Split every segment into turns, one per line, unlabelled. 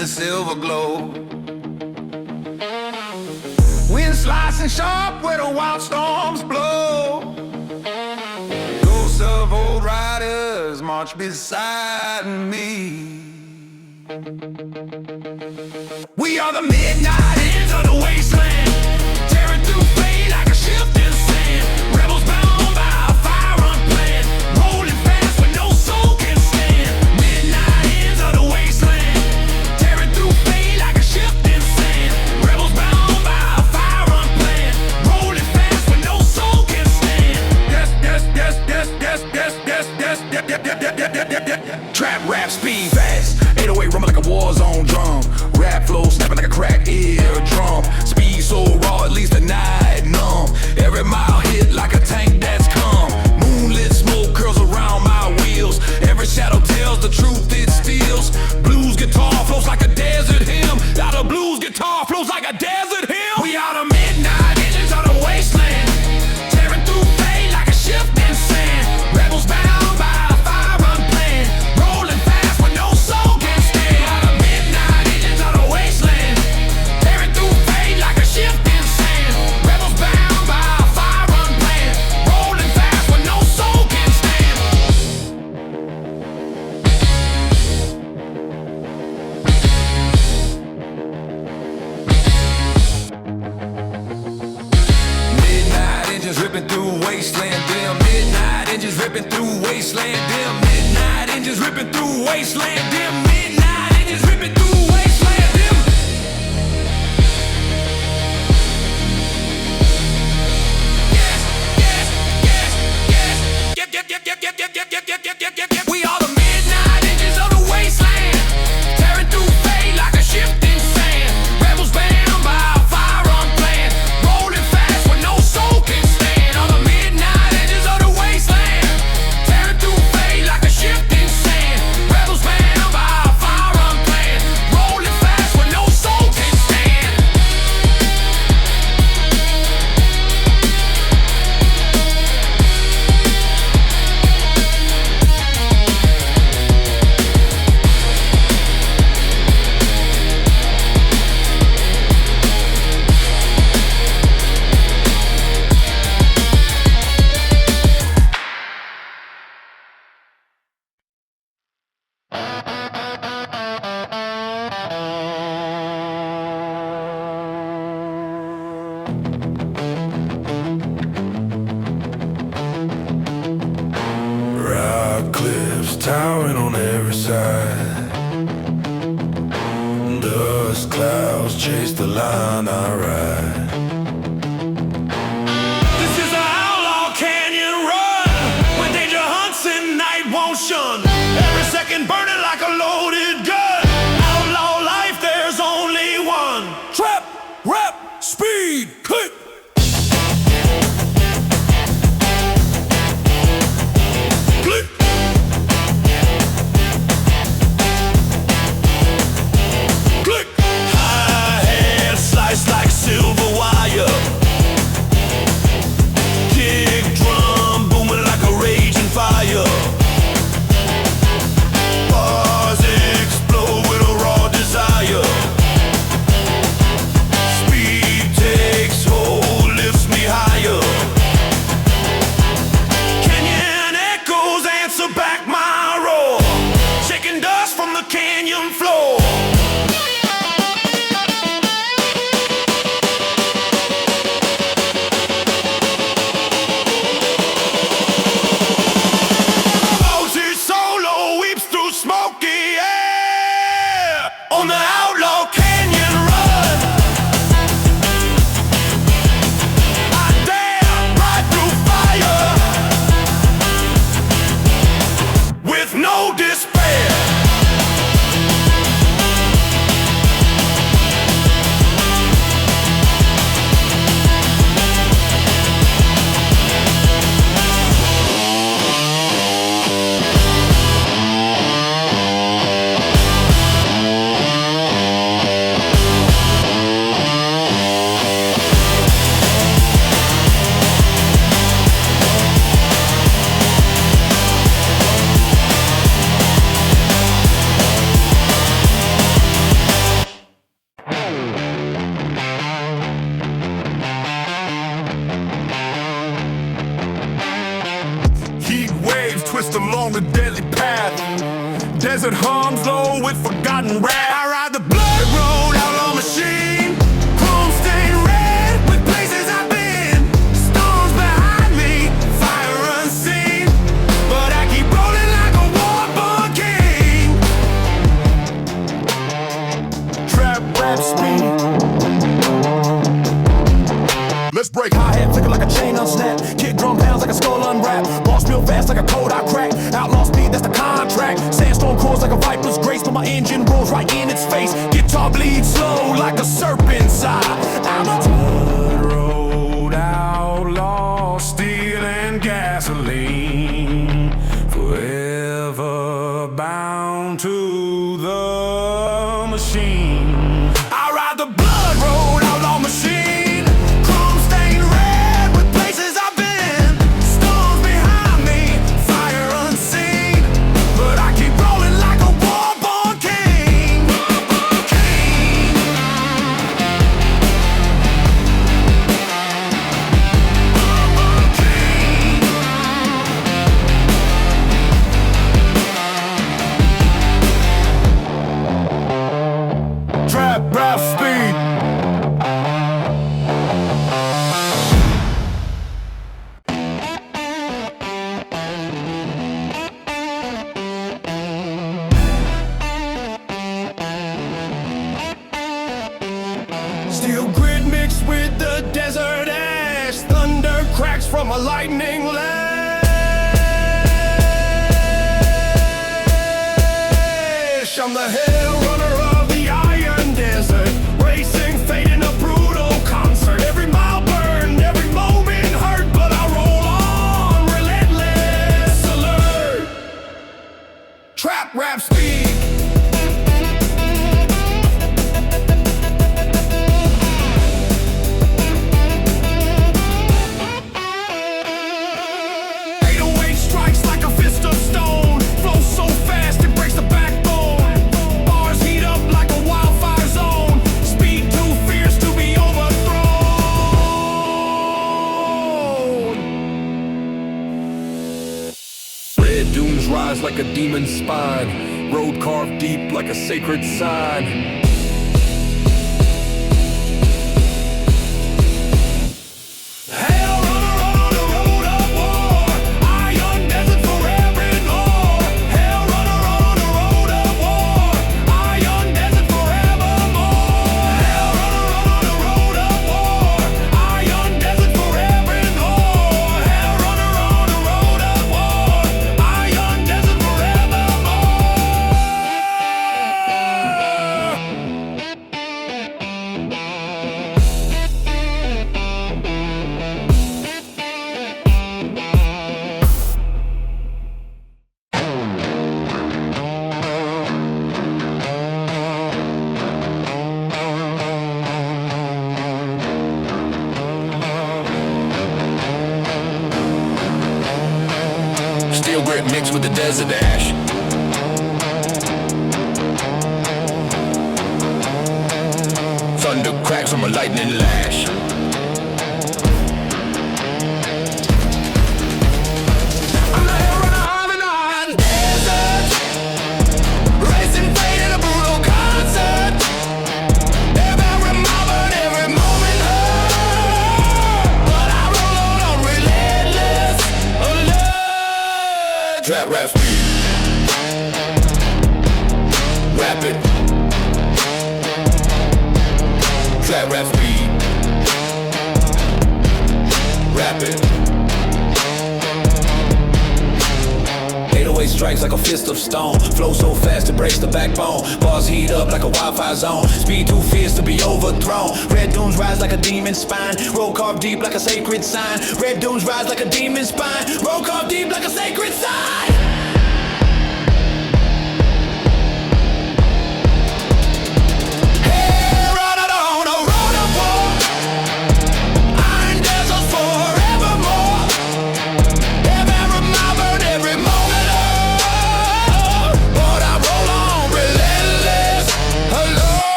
the silver glow. Wind slicing sharp where the wild storms blow. Ghosts of old riders march beside me. We are the midnight ends of the wasteland, tearing through fate like a shifting sand. Rebels bound by a fire unplanned, rolling fast when no soul can stand. Midnight ends of the wasteland, tearing through fate like a shifting sand. Rebels bound by a fire unplanned, rolling fast when no soul can stand. Trap rap speed fast, 808 rumble like a war zone drum. Rap flow snapping like a crack eardrum. Speed so raw at least the night numb. Every mile hit like a tank that's come. Moonlit smoke curls around my wheels. Every shadow tells the truth it steals. Blues guitar flows like a desert hymn. Out of blues guitar flows like a desert hymn. We are the midnight engines of the wasteland, tearing through fate like a shifting sand. Rebels bound by a fire unplanned, rolling fast when no soul can stand. We are the midnight engines of the wasteland, tearing through fate like a shifting sand. Rebels bound by a fire unplanned, rolling fast when no soul can stand. Midnight engines ripping through wasteland dim. Midnight engines ripping through wasteland dim. Midnight engines ripping through wasteland dim. Midnight engines ripping through wasteland dim. We are the midnight engines of the wasteland, tearing through fate like a shifting sand. Rebels bound by a fire unplanned, rolling fast when no soul can stand. Are the midnight engines of the wasteland, tearing through fate like a shifting sand. Rebels bound by a fire unplanned, rolling fast when no soul can stand. Rock cliffs towering on every side. Dust clouds chase the line I ride. This is a outlaw canyon run, where danger hunts and night won't shun. Every second burning like a loaded gun. Outlaw life, there's only one. Trap, rap, speed, click. Click. Click. High head sliced like silver wire. along the deadly path. Desert hums low with forgotten wrath. I ride the blood road, outlaw machine. Chrome stained red with places I've been. Storms behind me, fire unseen. But I keep rolling like a war-born king. Trap rap speed. Let's break. Hi-hat flicker like a chain unsnap. Kick drum pounds like a skull unwrap. Boss real fast like a code I crack. Outlaw speed, that's the contract. Sandstorm crawls like a viper's grace, but my engine rolls right in its face. Guitar bleeds slow like a serpent's sigh. I'm a blood road outlaw, steel and gasoline, forever bound to the machine. I ride the blood road outlaw machine. Steel grit mixed with the desert ash. Thunder cracks from a lightning lash. I'm the hell runner of the iron desert, racing fate in a brutal concert. Every mile burned, every moment hurt, but I roll on, relentless alert. Trap rap speed. Dunes rise like a demon's spine, road carved deep like a sacred sign. Hell runner on the road of war, iron desert forevermore. Hell runner on the road of war, iron desert forevermore. Hell runner on the road of war, iron desert forevermore. Hell runner on the road of war. Steel grit mixed with the desert ash. Thunder cracks from a lightning lash. I'm the hell runner of an iron desert, racing fate in a brutal concert. Every moment, every moment hurt, but I roll on relentless alert. Trap rap speed, rapid. Trap rap speed, rapid. 808 strikes like a fist of stone. Flow so fast it breaks the backbone. Bars heat up like a wildfire zone. Speed too fierce to be overthrown. Red dunes rise like a demon's spine. Roll carved deep like a sacred sign. Red dunes rise like a demon's spine. Roll carved deep like a sacred sign.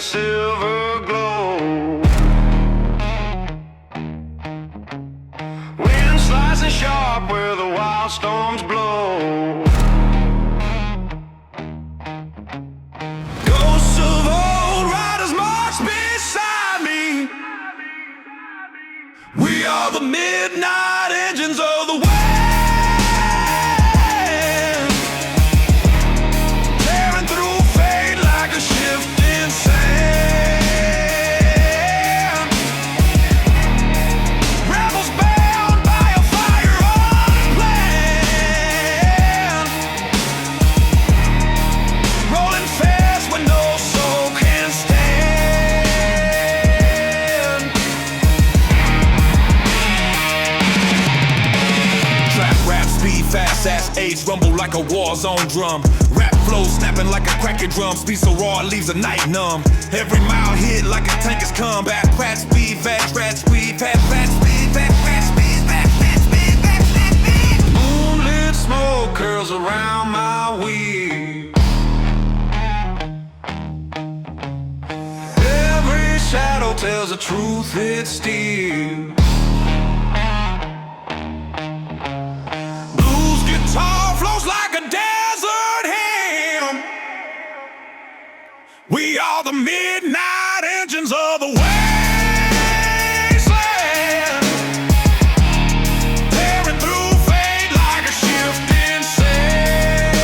silver glow. Wind slicing sharp where the wild storms blow. Ghosts of old riders march beside me. We are the midnight engines of the wind, tearing through fate like a shifting sand. Rebels bound by a fire unplanned, rolling fast when no soul can stand. Trap rap, speed, fast ass age, rumble like a war zone drum. Rap flow snapping like a cracker drum. Speed so raw it leaves a night numb. Every mile hit like a tank is come back. Fat speed, fast rat speed, fat speed, fat speed, fat speed, fat speed. Moonlit smoke curls around my weed. Every shadow tells the truth, it's steel. Blues guitar flows like a desert hymn. We are the midnight engines of the wasteland, tearing through fate like a shifting sand.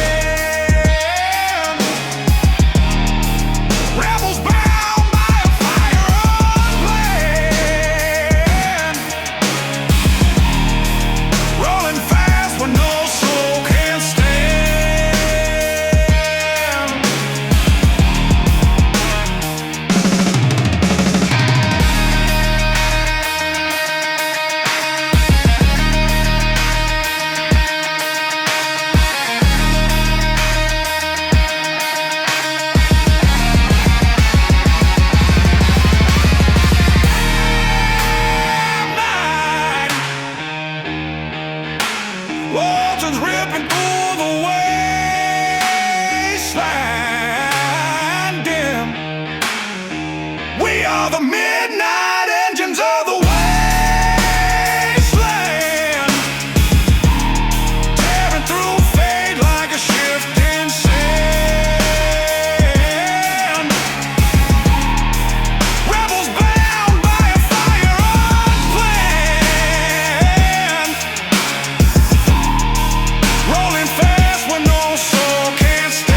Rebels bound by a fire unplanned, rolling fast when no soul can stand. Waltons ripping through the wasteland dim. We are the midnight engines of the wasteland, tearing through fate like a shifting sand. Rebels bound by a fire unplanned, rolling fast when no soul can stand.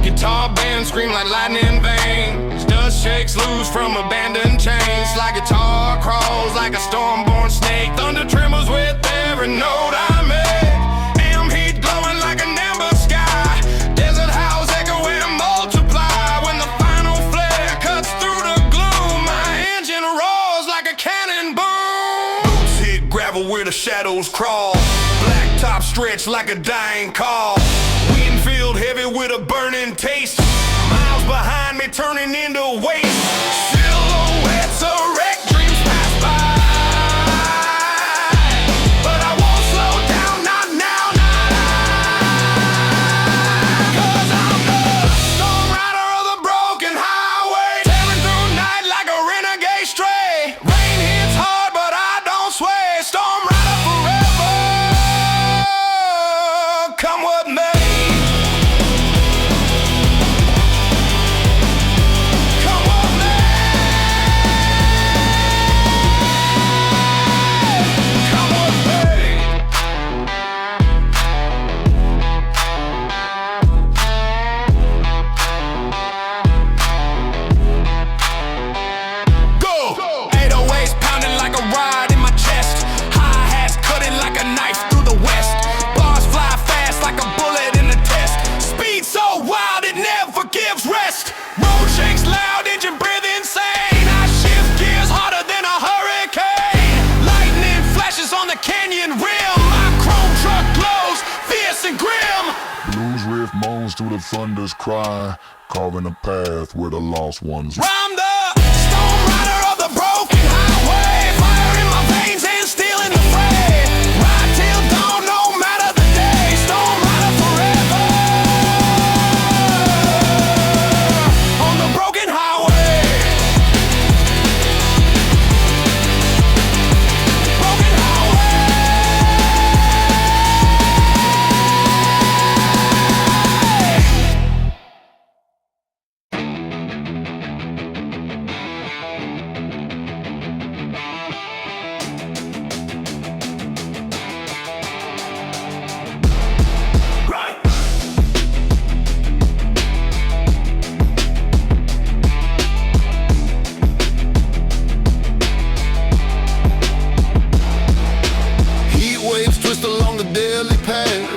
Guitar band scream like lightning veins. Dust shakes loose from abandoned chains. Like guitar crawls like a storm-born snake. Thunder trembles with every note I make. Am heat glowing like an amber sky. Desert howls echo and multiply. When the final flare cuts through the gloom, my engine roars like a cannon boom. Boots hit gravel where the shadows crawl. Black top stretch like a dying call. Wind filled heavy with a burning taste. Miles behind me turning into waste. Silhouettes of wreck dreams pass by, but I won't slow down, not now, not now. 'Cause I'm the storm rider of the broken highway, tearing through night like a renegade stray. Rain hits hard but I don't sway. Storm rider forever, come what may. Come what may.
the thunder's cry, carving a path where the lost ones.
I'm the storm rider of the broken highway, fire in my veins and steel in the fray. Ride till dawn, no matter the day. Storm rider forever on the broken highway. Broken highway.
Heat waves twist along the deadly path.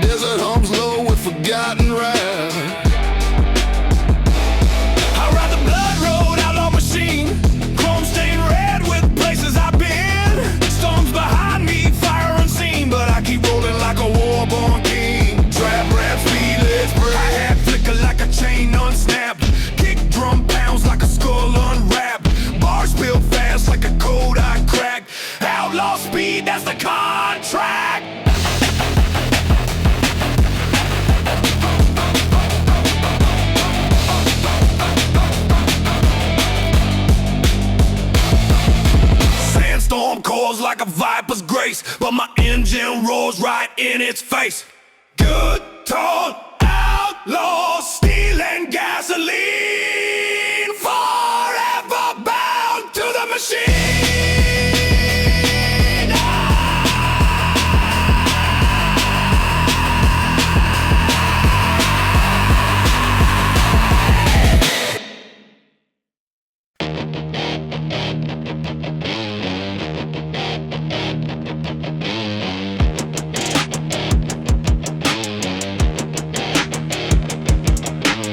Desert hums low with forgotten wrath.
I ride the blood road, outlaw machine. Chrome stained red with places I've been. Storms behind me, fire unseen, but I keep rolling like a war-born king. Trap rap, speed, let's break. Hi-hat flicker like a chain unsnapped. Kick drum pounds like a skull unwrapped. Bars spill fast like a code I cracked. Outlaw speed, that's the contract. Sandstorm calls like a viper's grace, but my engine roars right in its face. Good tall outlaw, steel and gasoline, forever bound to the machine.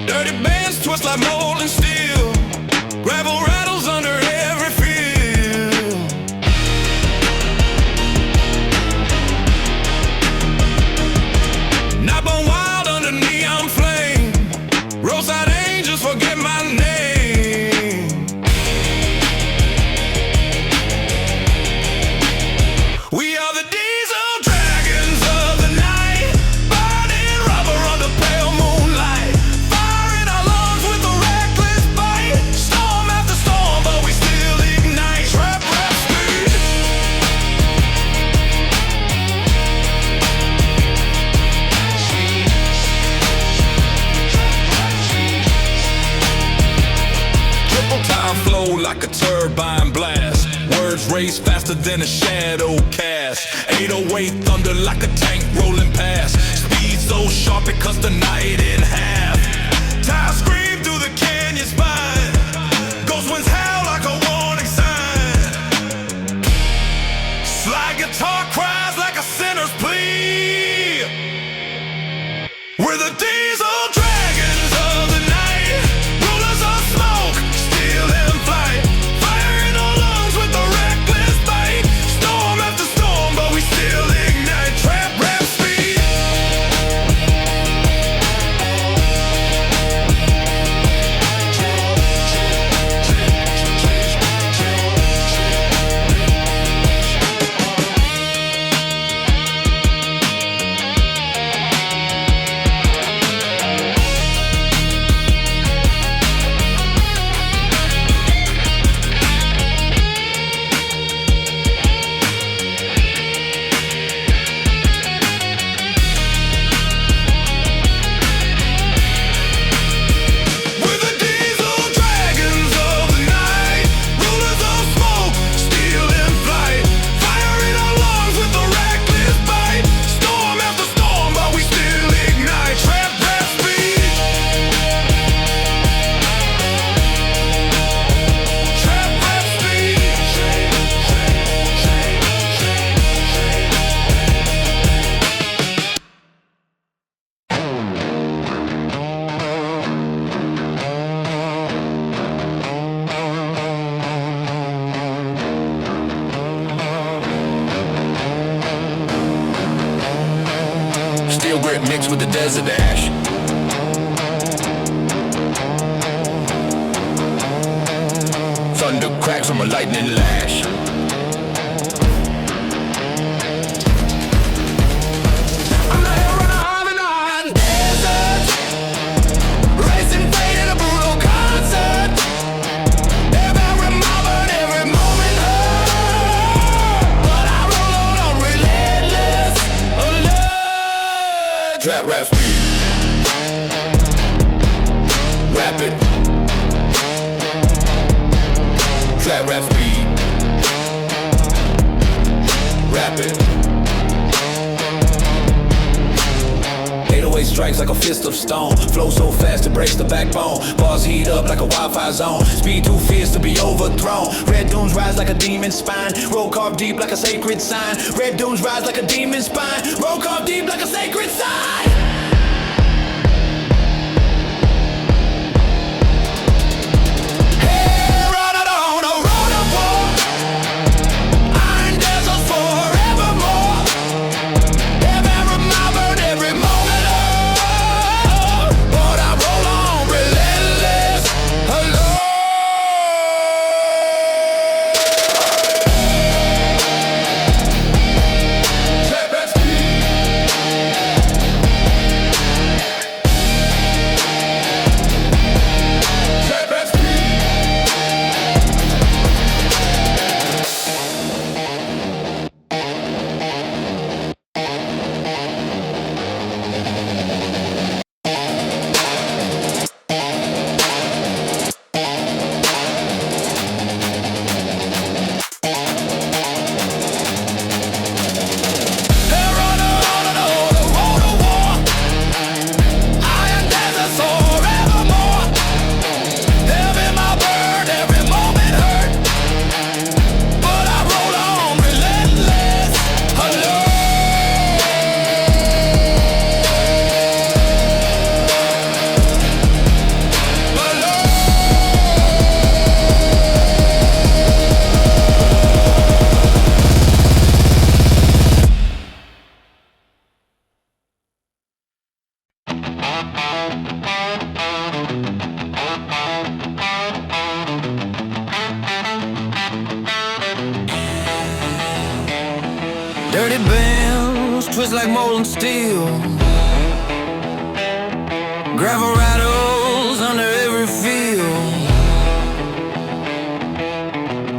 Dirty bands twist like molten steel. Gravel rattles under every field. Night born wild under neon flame. Roadside angels forget my name. We are the diesel dragons of the night, burning rubber under pale moonlight. Fire in our lungs with a reckless bite. Storm after storm, but we still ignite. Trap rap speed. Triple time flow like a turbine blast. Words race faster than a shadow cast. 808 thunder like a tank rolling past. Speed so sharp it cuts the night in half. Tires scream through the canyon spine. Ghost winds howl like a warning sign. Slide guitar cries like a sinner's plea. We're the diesel dragons of the night, rulers of smoke, steel and flight. Fire in our lungs with a reckless bite. Storm after storm, but we still ignite. Trap rap speed. as a dash. Thunder cracks from a lightning lash. I'm the hell runner of an on desert, racing fate in a brutal concert. Every moment, every moment hurt, but I roll on relentless alert. Trap rap speed, rapid. Trap rap speed, rapid. 808 strikes like a fist of stone. Flow so fast it breaks the backbone. Bars heat up like a wildfire zone. Speed too fierce to be overthrown. Red dunes rise like a demon's spine. Roll carved deep like a sacred sign. Red dunes rise like a demon's spine. Roll carved deep like a sacred sign.
Dirty bands twist like molten steel. Gravel rattles under every field.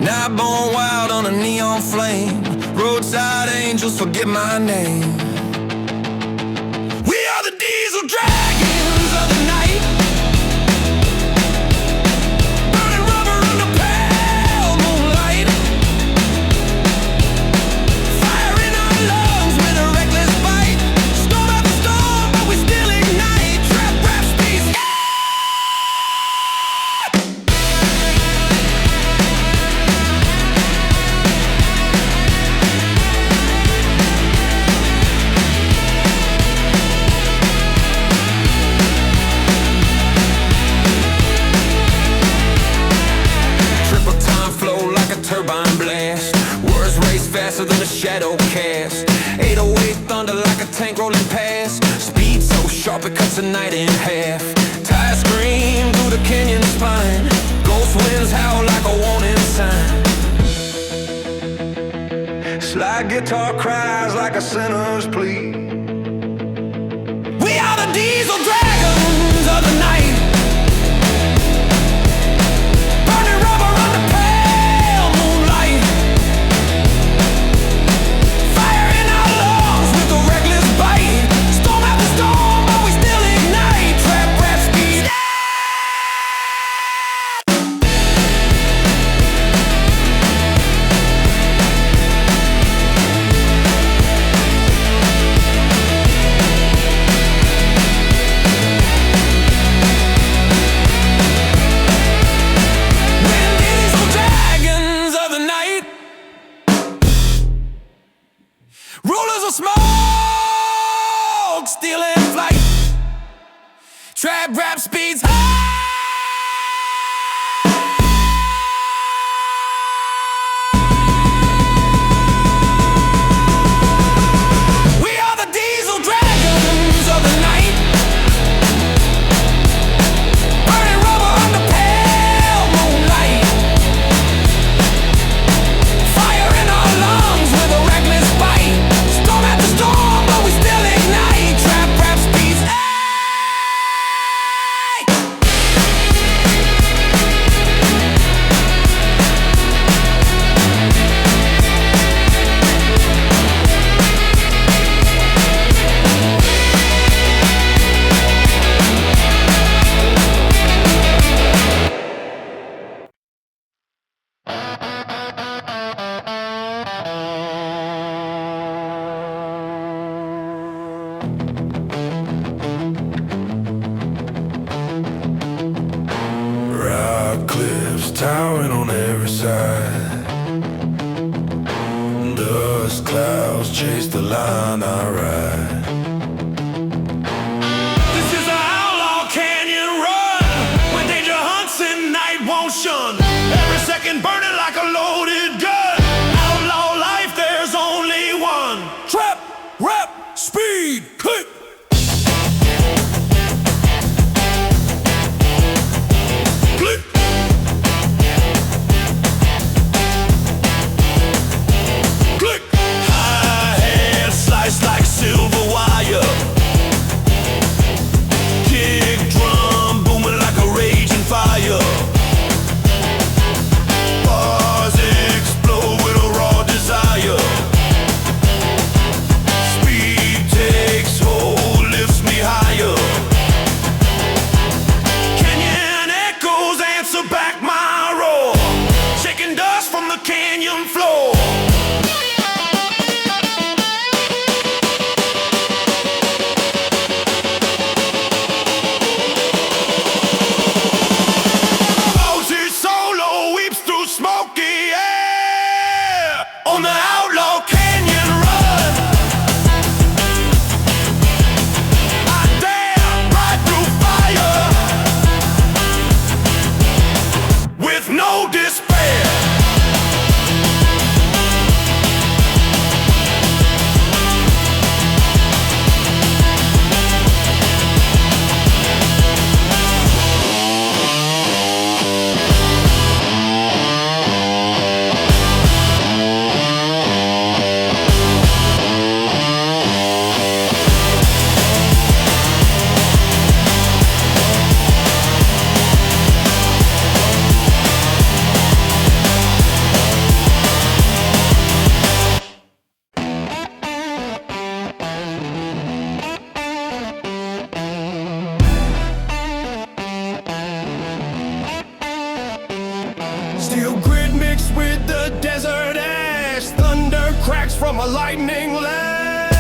Night born wild on a neon flame. Roadside angels forget my name. We are the diesel dragons of the night. Burning rubber under pale moonlight. Fire in our lungs with a reckless bite. Storm after storm, but we still ignite. Trap rap speeds. Triple time flow like a turbine blast. Words race faster than a shadow cast. 808 thunder like a tank rolling past. Speed so sharp it cuts the night in half. Tires scream through the canyon spine. Ghost winds howl like a warning sign. Slide guitar cries like a sinner's plea. We are the diesel dragons of the night. Burning rubber under pale moonlight. Fire in our lungs with a reckless bite. Storm after storm, but we still ignite. Trap rap speed. We're the diesel dragons of the night. Rulers of smoke, still in flight. Trap rap speeds high. We are the diesel dragons of the night.
chase the line I ride.
This is an outlaw canyon run, where danger hunts and night won't shun. Every second burning like a loaded gun. Outlaw life, there's only one.
Trap, rap, speed, click.
Click. Click. Hi-hat sliced like silver wire. Kick drum booming like a raging fire. Bars explode with a raw desire. Speed takes hold, lifts me higher. Canyon echoes answer back my roar, shaking dust from the canyon floor. Moses solo weeps through smoky air on the outlaw canyon run. I dare ride through fire with no despair. Steel grit mixed with the desert ash. Thunder cracks from a lightning lash.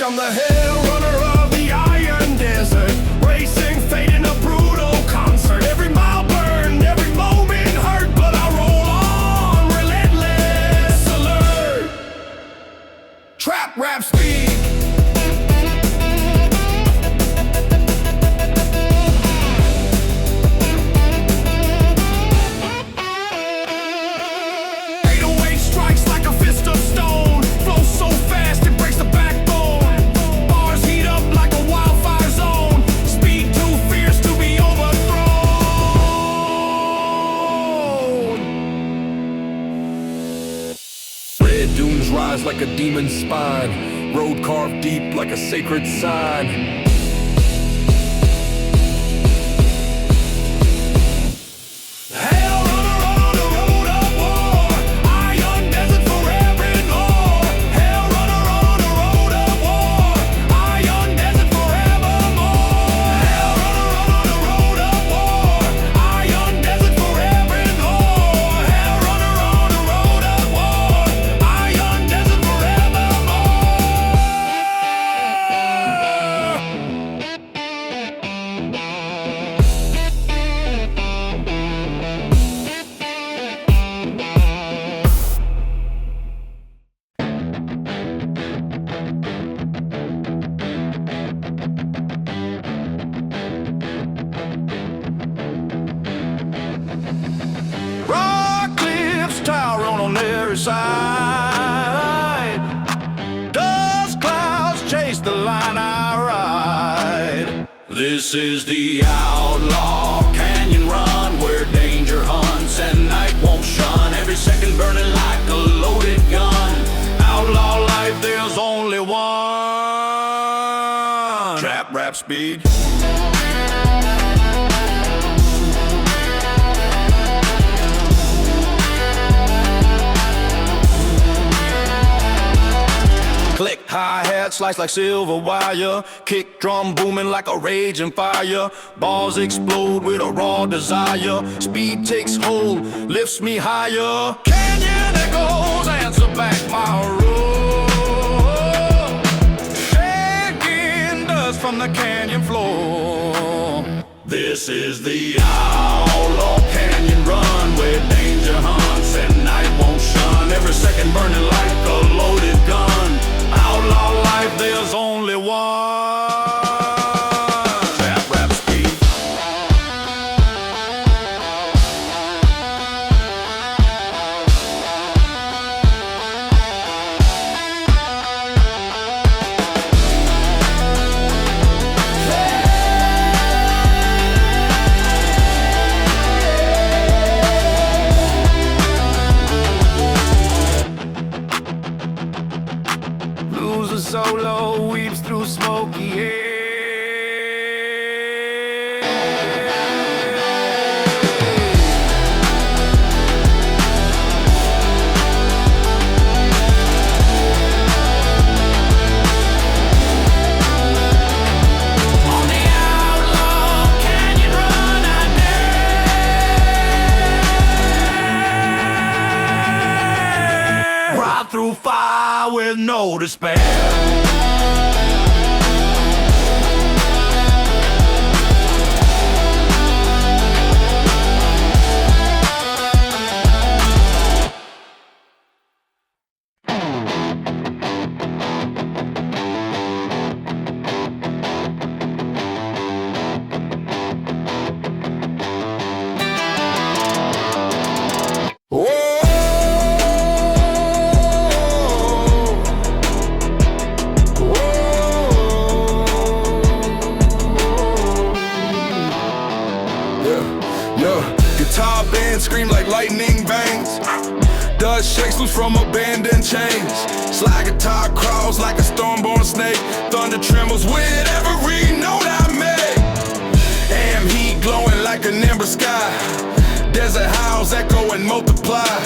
I'm the hell runner of the iron desert, racing fate in a brutal concert. Every mile burned, every moment hurt, but I roll on, relentless alert. Trap rap speed. Strikes like a fist of stone, flows so fast it breaks the backbone. Bars heat up like a wildfire zone, speed too fierce to be overthrown.
Red dunes rise like a demon's spine, road carved deep like a sacred sign.
Hell runner on the road of war, iron desert forevermore. Hell runner on the road of war, iron desert forevermore. Hell runner on the road of war, iron desert forevermore. Hell runner on the road of war, iron desert Rock cliffs towering on every side. Dust clouds chase the line I ride.
This is the outlaw canyon run, where danger hunts and night won't shun. Every second burning like a loaded gun.
Outlaw life, there's only one.
Trap rap speed.
Click, hi-hat sliced like silver wire. Kick drum booming like a raging fire. Balls explode with a raw desire. Speed takes hold, lifts me higher. Canyon echoes answer back my roar, shaking dust from the canyon floor.
This is the outlaw canyon run, where danger hunts and solo weeps through smoky air.
Through fire with no despair.
Guitar band scream like lightning bangs. Dust shakes loose from abandoned chains. Slide guitar crawls like a storm-born snake. Thunder trembles with every note I make. Am heat glowing like an ember sky. Desert howls echo and multiply.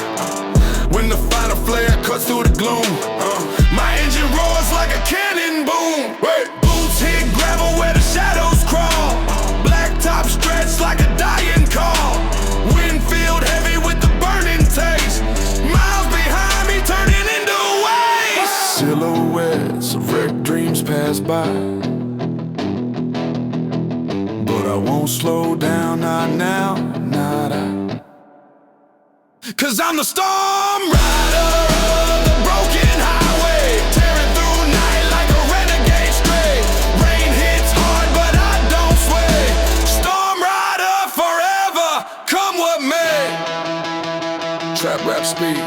When the final flare cuts through the gloom, my engine roars like a cannon boom. Boots hit gravel where the shadows crawl. Blacktop stretch like a dying call. Winfield heavy with the burning taste. Miles behind me turning into waste. Silhouettes of wrecked dreams pass by, but I won't slow down, not now, not I. 'Cause I'm the storm rider of the broken highway, tearing through night like a renegade stray. Rain hits hard but I don't sway. Storm rider forever, come what may. Trap rap speed.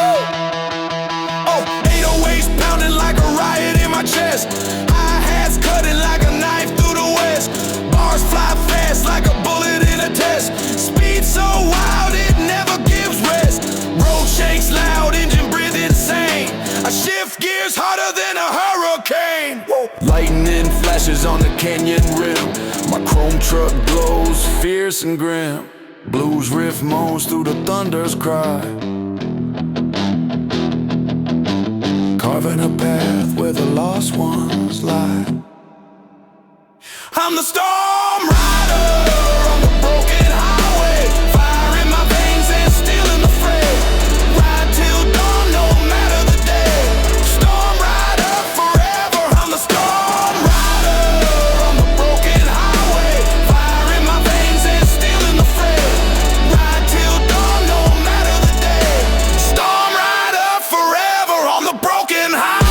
Oh, 808s pounding like a riot in my chest. Hi-hats cutting like a knife through the west. Bars fly fast like a bullet in a test. Speed so wild it never gives rest. Road shakes loud, engine breathe insane. I shift gears harder than a hurricane. Lightning flashes on the canyon rim. My chrome truck glows fierce and grim. Blues riff moans through the thunder's cry. Carving a path where the lost ones lie. I'm the storm rider on the broken highway. Fire in my veins and steel in the fray. Ride till dawn, no matter the day. Storm rider forever. I'm the storm rider on the broken highway. Fire in my veins and steel in the fray. Ride till dawn, no matter the day. Storm rider forever on the broken highway.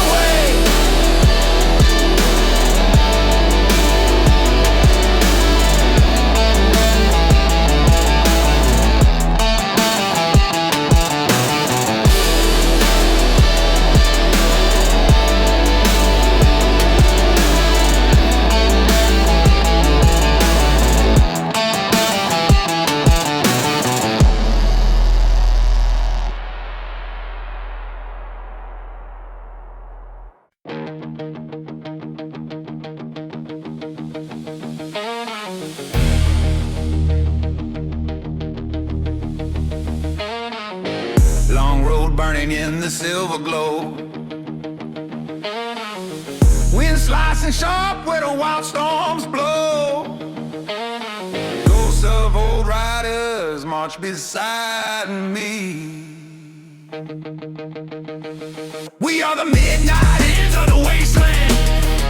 Long road burning in the silver glow. Wind slicing sharp where the wild storms blow. Ghosts of old riders march beside me. We are the midnight ends of the wasteland,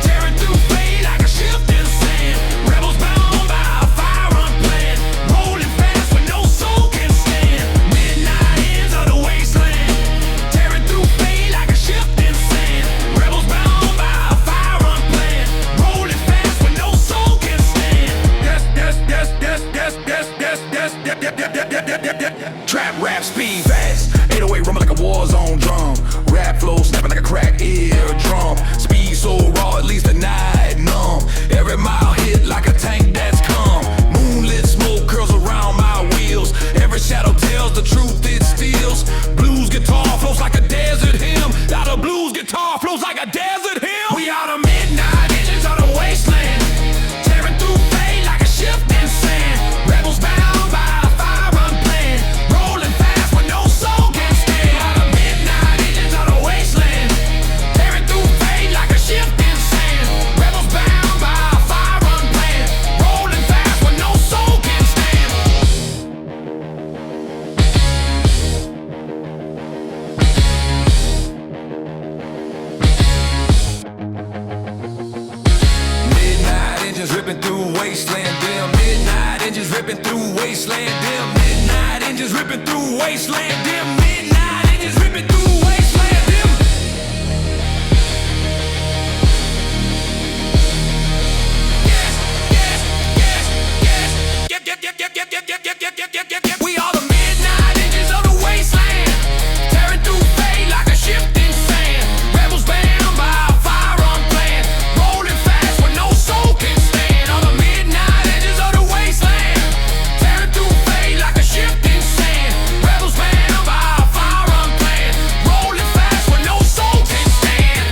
tearing through fate like a shifting sand. Rebels bound by a fire unplanned, rolling fast when no soul can stand. Midnight ends of the wasteland, tearing through fate like a shifting sand. Rebels bound by a fire unplanned, rolling fast when no soul can stand. Yes, yes, yes, yes, yes, yes, yes, yes, yes, yes, yes, yes, yes, yes, yes. Trap rap speed fast, 808 rumbling like a war zone drum. Rap flow snapping like a cracked eardrum. Speed so raw it leaves the night numb. Every through wasteland. Them midnight engines ripping through wasteland. Them midnight engines ripping through wasteland. Them. We are the midnight engines of the wasteland, tearing through fate like a shifting sand. Rebels bound by a fire unplanned, rolling fast where no soul can stand. On the midnight edges of the wasteland, tearing through fate like a shifting sand. Rebels bound by a fire unplanned, rolling fast where no soul can stand.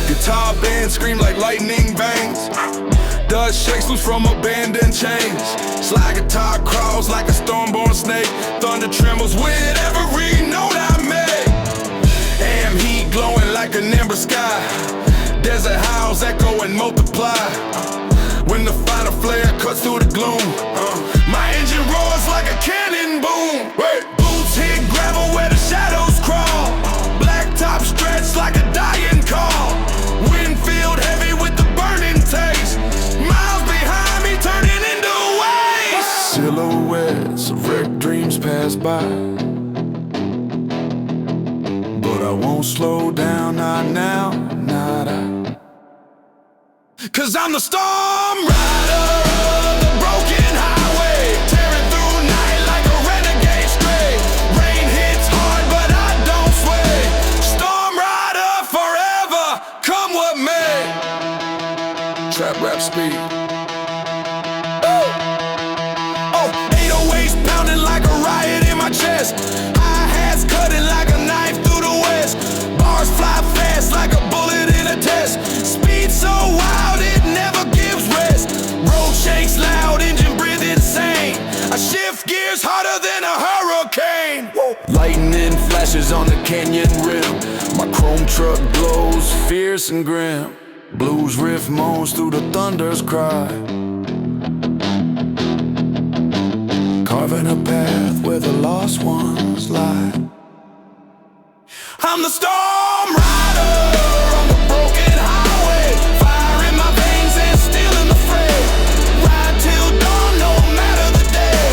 Guitar band scream like lightning bangs. Dust shakes loose from abandoned chains. Slide guitar crawls like a storm-born snake. Thunder trembles with every note I make. Am heat glowing like an ember sky. Desert howls echo and multiply. When the final flare cuts through the gloom, my engine roars like a cannon boom. Boots hit gravel where the shadows crawl. Blacktop stretch like a dying call. Winfield heavy with the burning taste. Miles behind me turning into waste. Silhouettes of wrecked dreams pass by, but I won't slow down, not now, not I. 'Cause I'm the storm rider of the broken highway, tearing through night like a renegade stray. Rain hits hard but I don't sway. Storm rider forever, come what may. Trap rap speed. Oh, 808s pounding like a riot in my chest. Hi-hats cutting like a knife through the west. Bars fly fast like a bullet in a test. Speed so wild it never gives rest. Road shakes loud, engine breathe insane. I shift gears harder than a hurricane. Lightning flashes on the canyon rim. My chrome truck glows fierce and grim. Blues riff moans through the thunder's cry, carving a path where the lost ones lie. I'm the storm rider on the broken highway, fire in my veins and steel in the fray. Ride till dawn, no matter the day.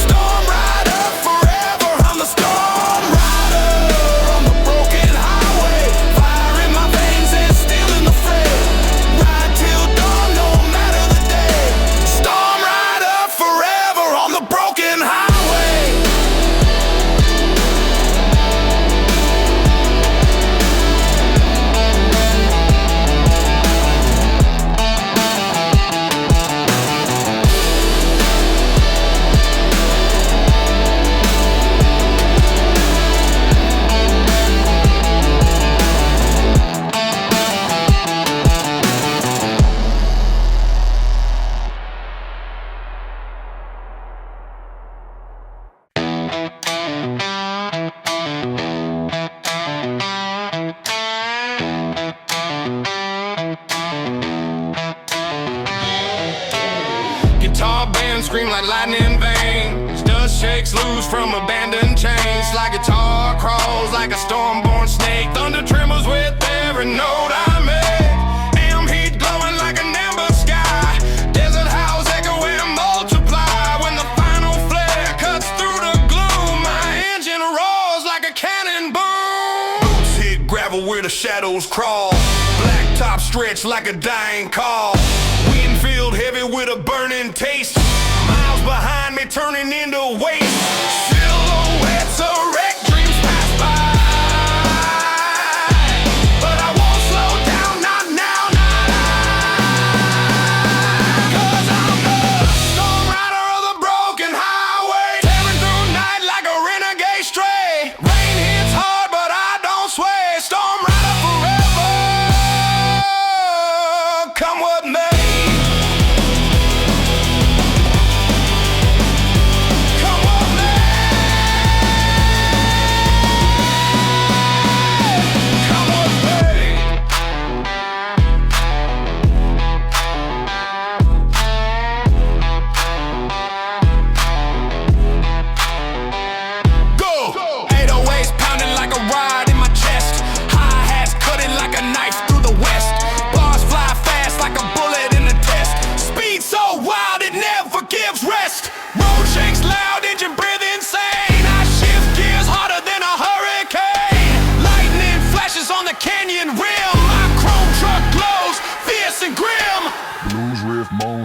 Storm rider forever, I'm the storm rider on the broken highway, fire in my veins and steel in the fray. Ride till dawn, no matter the day. Storm rider forever on the broken highway. Guitar band scream like lightning veins. Dust shakes loose from abandoned chains. Like guitar crawls like a storm-born snake. Thunder trembles with every note I make. Am heat glowing like an amber sky. Desert howls echo and multiply. When the final flare cuts through the gloom, my engine roars like a cannon boom. Boots hit gravel where the shadows crawl. Blacktop stretch like a dying call. Winfield heavy with a burning taste. Miles behind me turning into waste. Silhouettes of wrecked dreams pass by, but I won't slow down, not now, not I.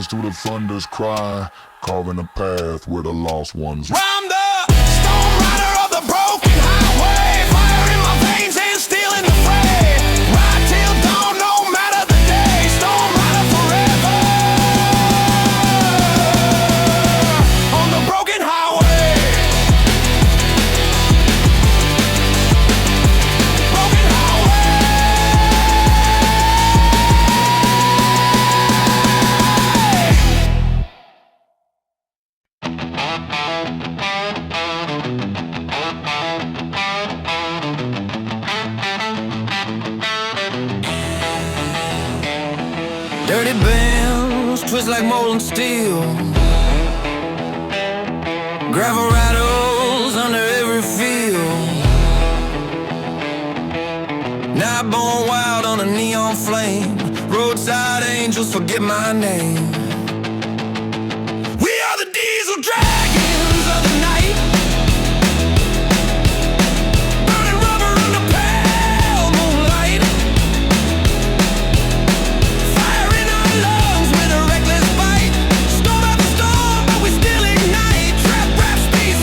listens to the thunder's cry, carving a path where the lost ones.
I'm the storm rider of the broken highway, fire in my veins and steel in the fray. Ride till dawn, no matter the day. Storm rider forever on the broken highway. Broken highway. Dirty bands twist like molten steel. Gravel rattles under every field. Night born wild on a neon flame. Roadside angels forget my name. We are the diesel dragons of the night. Burning rubber under pale moonlight. Fire in our lungs with a reckless bite. Storm after storm, but we still ignite. Trap rap speeds.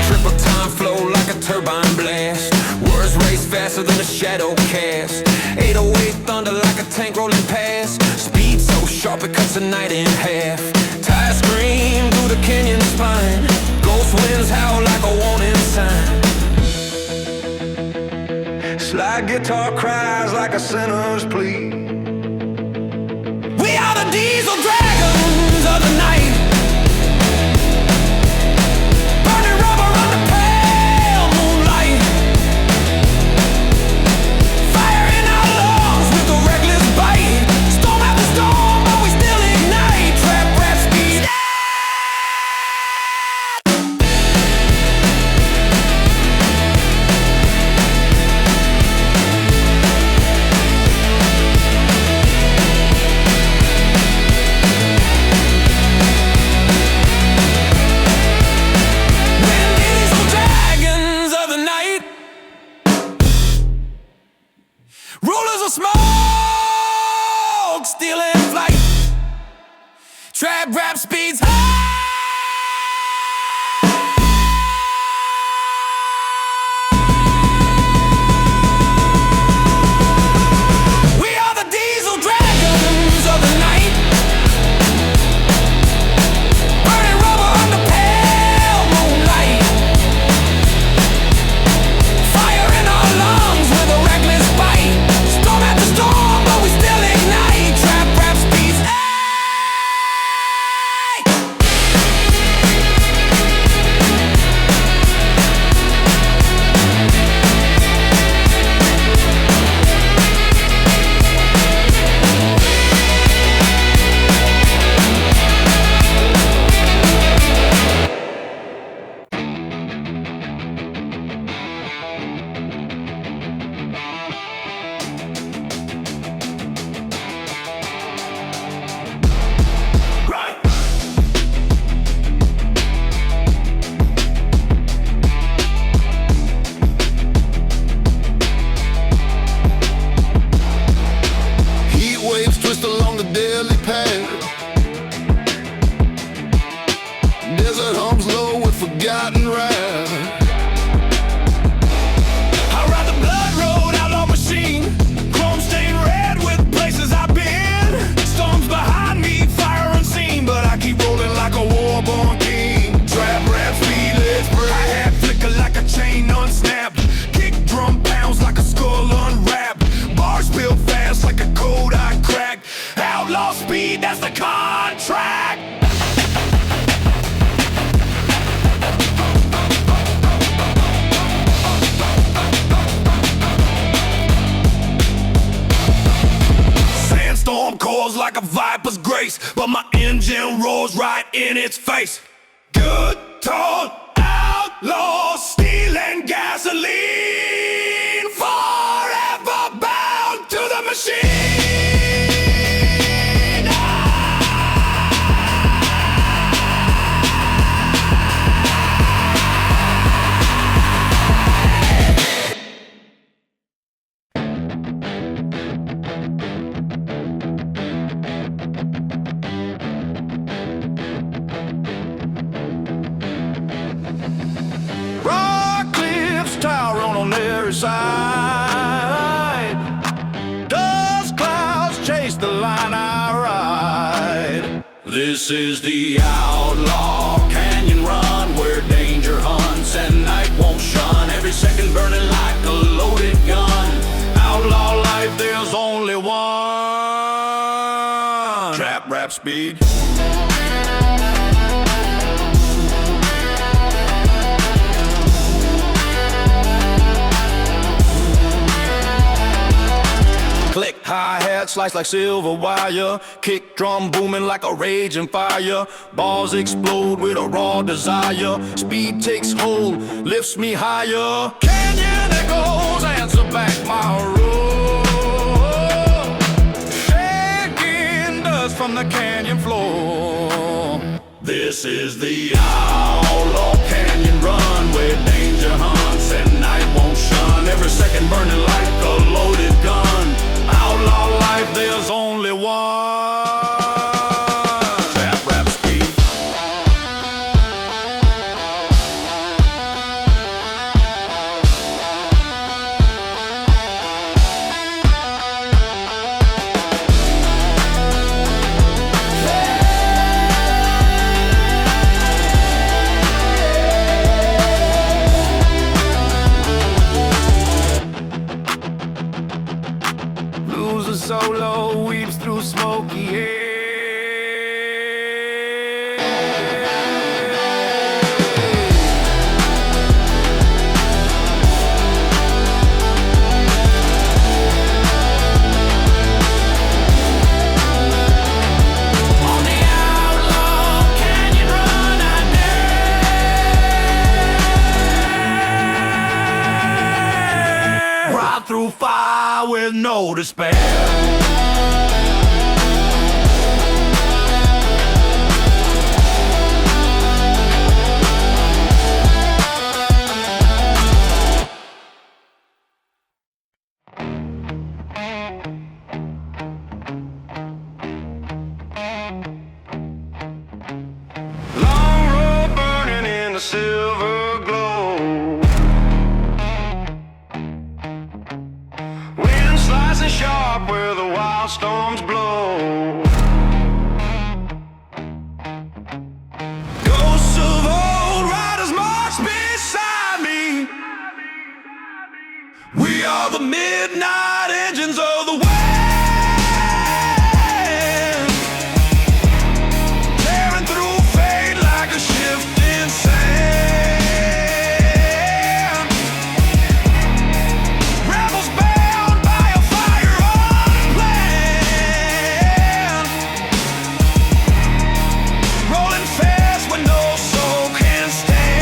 Triple time flow like a turbine blast. Words race faster than a shadow cast. 808 thunder like a tank rolling past. Speed so sharp it cuts the night in half. Tires scream through the canyon spine. Ghost winds howl like a warning sign. Slide guitar cries like a sinner's plea. We are the diesel dragons of the night. Burning rubber under pale moonlight. Fire in our lungs with a reckless bite. Storm after storm, but we still ignite. Trap rap speed. We're diesel dragons of the night. Rulers of smoke, stealing flight. Trap rap speeds high. We are the diesel dragons of the night. Burning rubber under pale moonlight. Fire in our lungs with a reckless bite. Storm after storm, but we still ignite. Trap rap speeds. Heat waves twist along the daily path. Desert hums low with forgotten wrath. I ride the blood road, outlaw machine. Chrome stained red with places I've been. Storms behind me, fire unseen, but I keep rolling like a war-born king. Trap rap speed, let's break. I had flicker like a chain unsnapped. Kick drum pounds like a skull unwrapped. Bars spill fast like a code I cracked. Outlaw speed, that's the contract. Sandstorm calls like a viper's grace, but my engine rolls right in its face. Good, tall, outlaw, steel and gasoline, forever bound to the machine. side. Dust clouds chase the line I ride. This is the outlaw canyon run, where danger hunts and night won't shun. Every second burning like a loaded gun. Outlaw life, there's only one. Trap rap speed. Click, hi-hat, slice like silver wire. Kick drum booming like a raging fire. Balls explode with a raw desire. Speed takes hold, lifts me higher. Canyon echoes answer back my roar. Shaking dust from the canyon floor. This is the outlaw canyon run, where danger hunts and night won't shun. Every second burning like a loaded gun. Outlaw life, there's only one. Trap rap speed. Blues a solo, weaves through smoky air. On the outlaw canyon run, I dare. Ride through fire with no despair. Long road burning in the silver glow. Wind slicing sharp where the wild storms blow. Ghosts of old riders march beside me. We are the midnight engines of the West. Tearing through fate like a shifting sand. Rebels bound by a fire unplanned. Rolling fast when no soul can stand.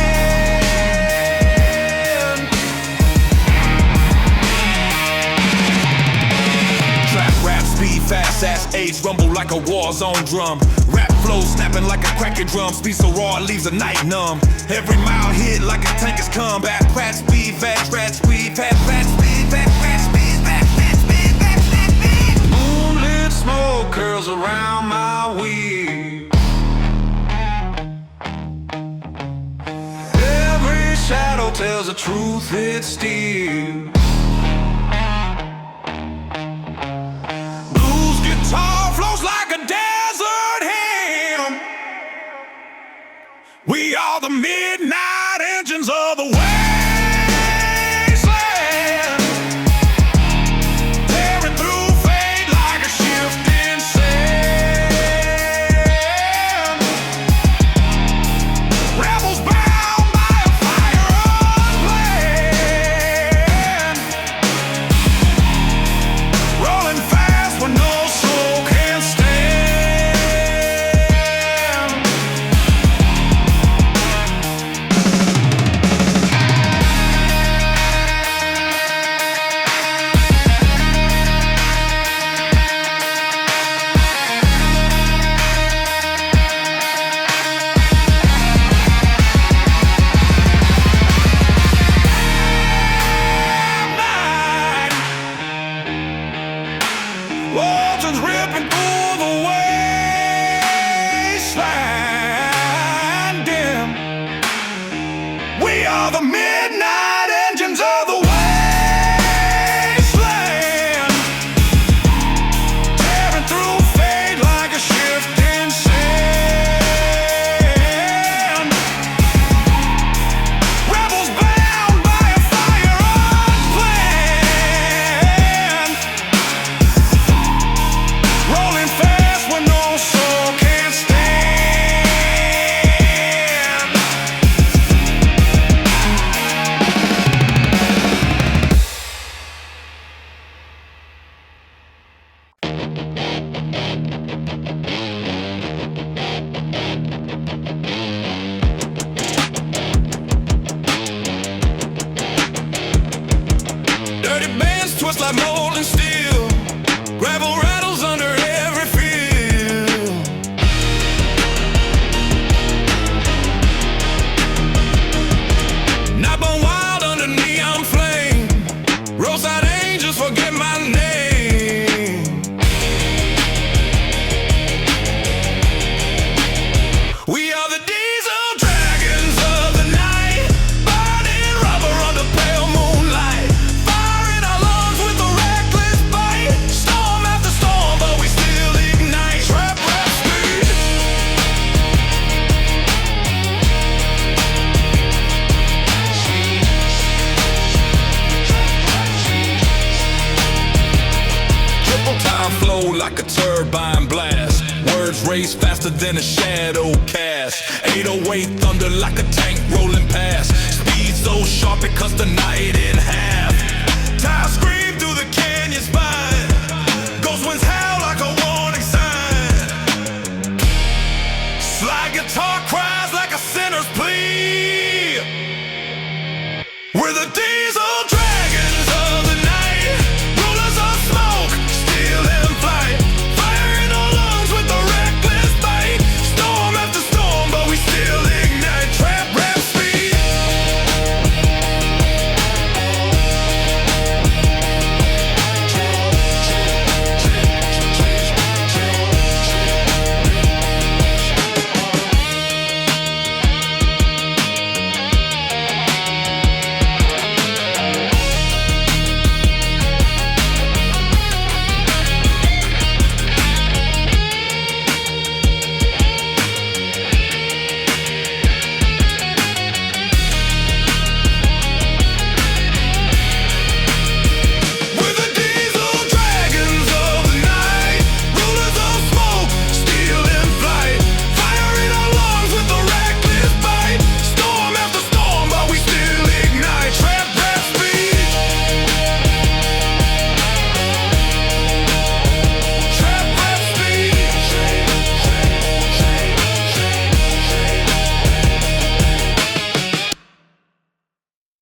Trap rap speed, fast ass age, rumble like a war zone drum. Rap flow snapping like a cracking drum. Speed so raw it leaves a night numb. Every mile hit like a tank is combat. Rat speed, rat speed, rat speed, rat speed, rat speed, rat speed. Moonlit smoke curls around my weed. Every shadow tells the truth, it's steel. Blues guitar flows like a desert hymn. We are the midnight engines of the wasteland. Tearing through fate like a shifting sand. Rebels bound by a fire unplanned. Rolling fast when no soul can stand. Oceans ripping through the wasteland dim. We are the midnight engines of the West.
through like a turbine blast. Words race faster than a shadow cast. 808 thunder like a tank rolling past. Speed so sharp it cuts the night in half. Time scream through the canyon spine.